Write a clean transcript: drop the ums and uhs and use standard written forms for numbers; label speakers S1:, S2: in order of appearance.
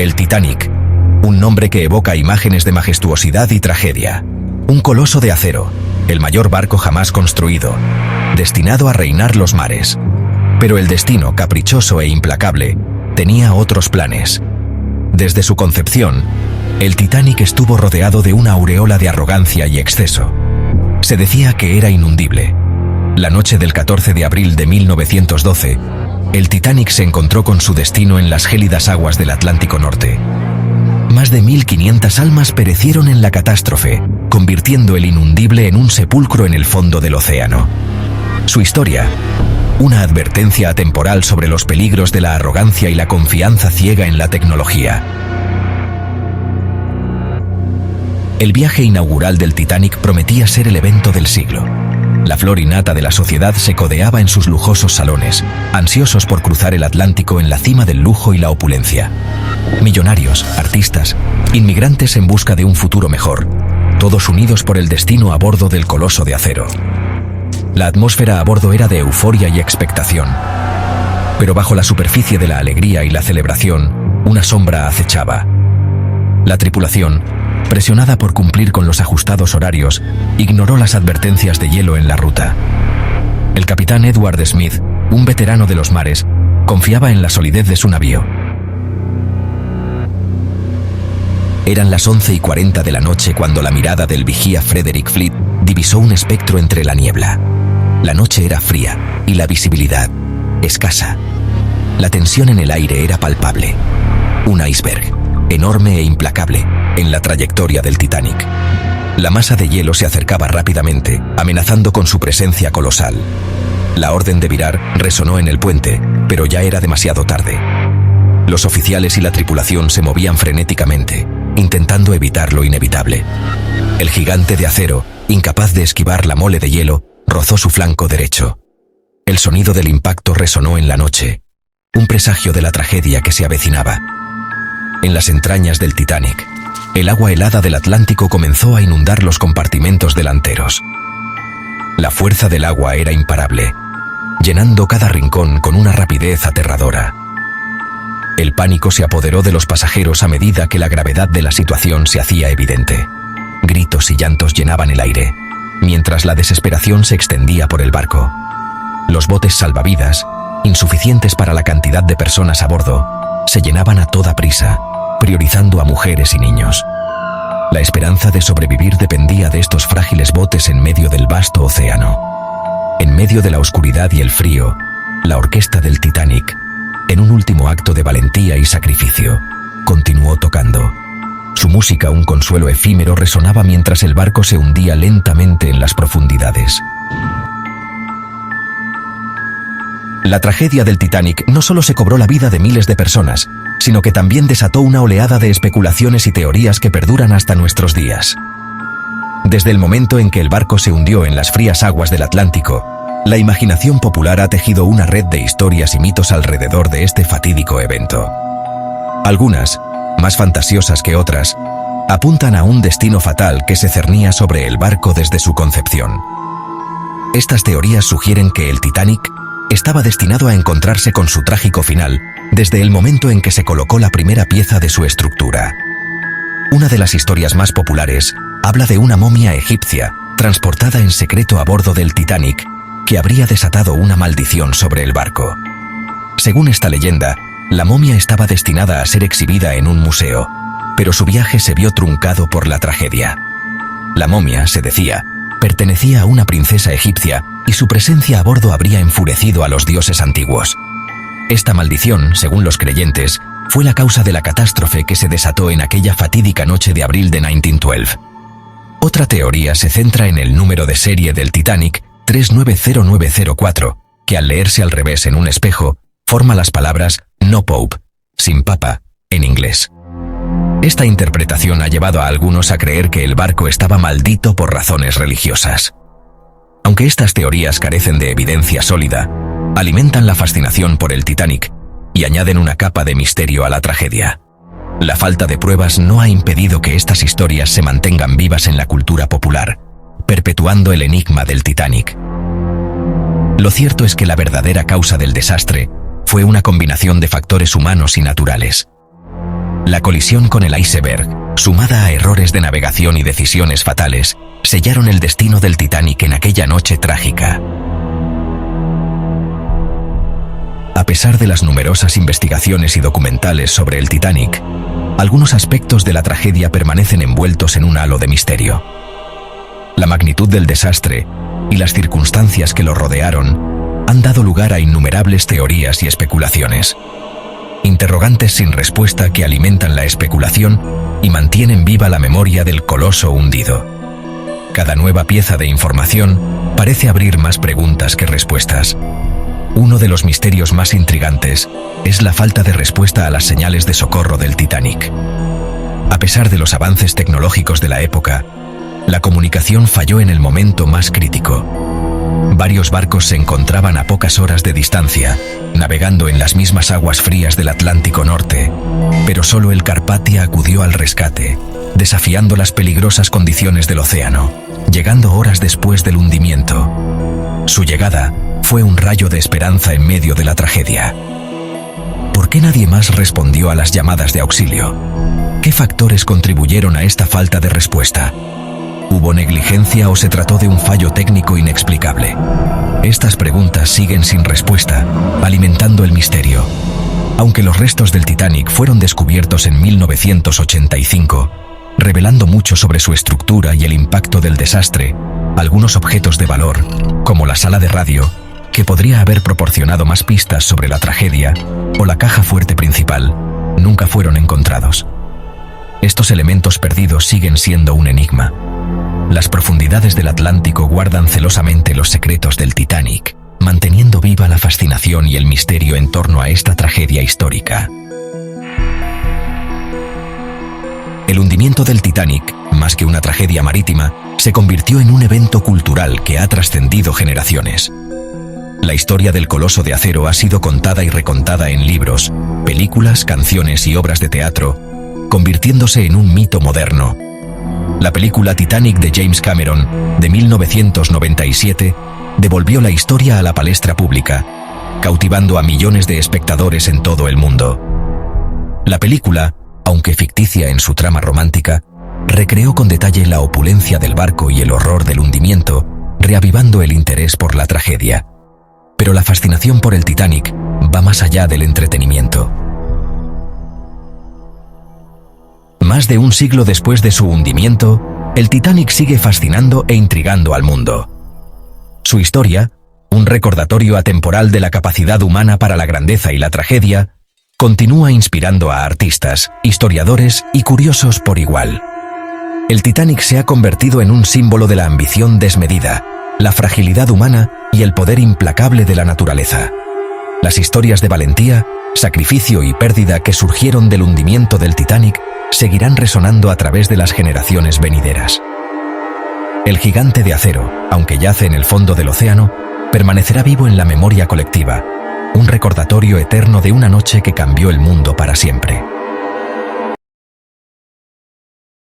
S1: El Titanic, un nombre que evoca imágenes de majestuosidad y tragedia. Un coloso de acero, el mayor barco jamás construido, destinado a reinar los mares. Pero el destino, caprichoso e implacable, tenía otros planes. Desde su concepción, el Titanic estuvo rodeado de una aureola de arrogancia y exceso. Se decía que era inundible. La noche del 14 de abril de 1912, el Titanic se encontró con su destino en las gélidas aguas del Atlántico Norte. Más de 1.500 almas perecieron en la catástrofe, convirtiendo el inundible en un sepulcro en el fondo del océano. Su historia, una advertencia atemporal sobre los peligros de la arrogancia y la confianza ciega en la tecnología. El viaje inaugural del Titanic prometía ser el evento del siglo. La flor innata de la sociedad se codeaba en sus lujosos salones, ansiosos por cruzar el Atlántico en la cima del lujo y la opulencia. Millonarios, artistas, inmigrantes en busca de un futuro mejor, todos unidos por el destino a bordo del coloso de acero. La atmósfera a bordo era de euforia y expectación. Pero bajo la superficie de la alegría y la celebración, una sombra acechaba. La tripulación, presionada por cumplir con los ajustados horarios, ignoró las advertencias de hielo en la ruta. El capitán Edward Smith, un veterano de los mares, confiaba en la solidez de su navío. Eran las 11:40 de la noche cuando la mirada del vigía Frederick Fleet divisó un espectro entre la niebla. La noche era fría y la visibilidad escasa. La tensión en el aire era palpable. Un iceberg, enorme e implacable, en la trayectoria del Titanic. La masa de hielo se acercaba rápidamente, amenazando con su presencia colosal. La orden de virar resonó en el puente, pero ya era demasiado tarde. Los oficiales y la tripulación se movían frenéticamente, intentando evitar lo inevitable. El gigante de acero, incapaz de esquivar la mole de hielo, rozó su flanco derecho. El sonido del impacto resonó en la noche, un presagio de la tragedia que se avecinaba. En las entrañas del Titanic, el agua helada del Atlántico comenzó a inundar los compartimentos delanteros. La fuerza del agua era imparable, llenando cada rincón con una rapidez aterradora. El pánico se apoderó de los pasajeros a medida que la gravedad de la situación se hacía evidente. Gritos y llantos llenaban el aire, mientras la desesperación se extendía por el barco. Los botes salvavidas, insuficientes para la cantidad de personas a bordo, se llenaban a toda prisa, priorizando a mujeres y niños. La esperanza de sobrevivir dependía de estos frágiles botes en medio del vasto océano. En medio de la oscuridad y el frío, la orquesta del Titanic, en un último acto de valentía y sacrificio, continuó tocando. Su música, un consuelo efímero, resonaba mientras el barco se hundía lentamente en las profundidades. La tragedia del Titanic no solo se cobró la vida de miles de personas, sino que también desató una oleada de especulaciones y teorías que perduran hasta nuestros días. Desde el momento en que el barco se hundió en las frías aguas del Atlántico, la imaginación popular ha tejido una red de historias y mitos alrededor de este fatídico evento. Algunas, más fantasiosas que otras, apuntan a un destino fatal que se cernía sobre el barco desde su concepción. Estas teorías sugieren que el Titanic estaba destinado a encontrarse con su trágico final desde el momento en que se colocó la primera pieza de su estructura. Una de las historias más populares habla de una momia egipcia transportada en secreto a bordo del Titanic que habría desatado una maldición sobre el barco. Según esta leyenda, la momia estaba destinada a ser exhibida en un museo, pero su viaje se vio truncado por la tragedia. La momia, se decía, pertenecía a una princesa egipcia y su presencia a bordo habría enfurecido a los dioses antiguos. Esta maldición, según los creyentes, fue la causa de la catástrofe que se desató en aquella fatídica noche de abril de 1912. Otra teoría se centra en el número de serie del Titanic 390904, que al leerse al revés en un espejo, forma las palabras "No Pope", sin papa, en inglés. Esta interpretación ha llevado a algunos a creer que el barco estaba maldito por razones religiosas. Aunque estas teorías carecen de evidencia sólida, alimentan la fascinación por el Titanic y añaden una capa de misterio a la tragedia. La falta de pruebas no ha impedido que estas historias se mantengan vivas en la cultura popular, perpetuando el enigma del Titanic. Lo cierto es que la verdadera causa del desastre fue una combinación de factores humanos y naturales. La colisión con el iceberg, sumada a errores de navegación y decisiones fatales, sellaron el destino del Titanic en aquella noche trágica. A pesar de las numerosas investigaciones y documentales sobre el Titanic, algunos aspectos de la tragedia permanecen envueltos en un halo de misterio. La magnitud del desastre y las circunstancias que lo rodearon han dado lugar a innumerables teorías y especulaciones. Interrogantes sin respuesta que alimentan la especulación y mantienen viva la memoria del coloso hundido. Cada nueva pieza de información parece abrir más preguntas que respuestas. Uno de los misterios más intrigantes es la falta de respuesta a las señales de socorro del Titanic. A pesar de los avances tecnológicos de la época, la comunicación falló en el momento más crítico. Varios barcos se encontraban a pocas horas de distancia, navegando en las mismas aguas frías del Atlántico Norte, pero solo el Carpathia acudió al rescate, desafiando las peligrosas condiciones del océano, llegando horas después del hundimiento. Su llegada fue un rayo de esperanza en medio de la tragedia. ¿Por qué nadie más respondió a las llamadas de auxilio? ¿Qué factores contribuyeron a esta falta de respuesta? ¿Hubo negligencia o se trató de un fallo técnico inexplicable? Estas preguntas siguen sin respuesta, alimentando el misterio. Aunque los restos del Titanic fueron descubiertos en 1985, revelando mucho sobre su estructura y el impacto del desastre, algunos objetos de valor, como la sala de radio, que podría haber proporcionado más pistas sobre la tragedia, o la caja fuerte principal, nunca fueron encontrados. Estos elementos perdidos siguen siendo un enigma. Las profundidades del Atlántico guardan celosamente los secretos del Titanic, manteniendo viva la fascinación y el misterio en torno a esta tragedia histórica. El hundimiento del Titanic, más que una tragedia marítima, se convirtió en un evento cultural que ha trascendido generaciones. La historia del coloso de acero ha sido contada y recontada en libros, películas, canciones y obras de teatro, convirtiéndose en un mito moderno. La película Titanic de James Cameron, de 1997, devolvió la historia a la palestra pública, cautivando a millones de espectadores en todo el mundo. La película, aunque ficticia en su trama romántica, recreó con detalle la opulencia del barco y el horror del hundimiento, reavivando el interés por la tragedia. Pero la fascinación por el Titanic va más allá del entretenimiento. Más de un siglo después de su hundimiento, el Titanic sigue fascinando e intrigando al mundo. Su historia, un recordatorio atemporal de la capacidad humana para la grandeza y la tragedia, continúa inspirando a artistas, historiadores y curiosos por igual. El Titanic se ha convertido en un símbolo de la ambición desmedida, la fragilidad humana y el poder implacable de la naturaleza. Las historias de valentía, sacrificio y pérdida que surgieron del hundimiento del Titanic seguirán resonando a través de las generaciones venideras. El gigante de acero, aunque yace en el fondo del océano, permanecerá vivo en la memoria colectiva, un recordatorio eterno de una noche que cambió el mundo para siempre.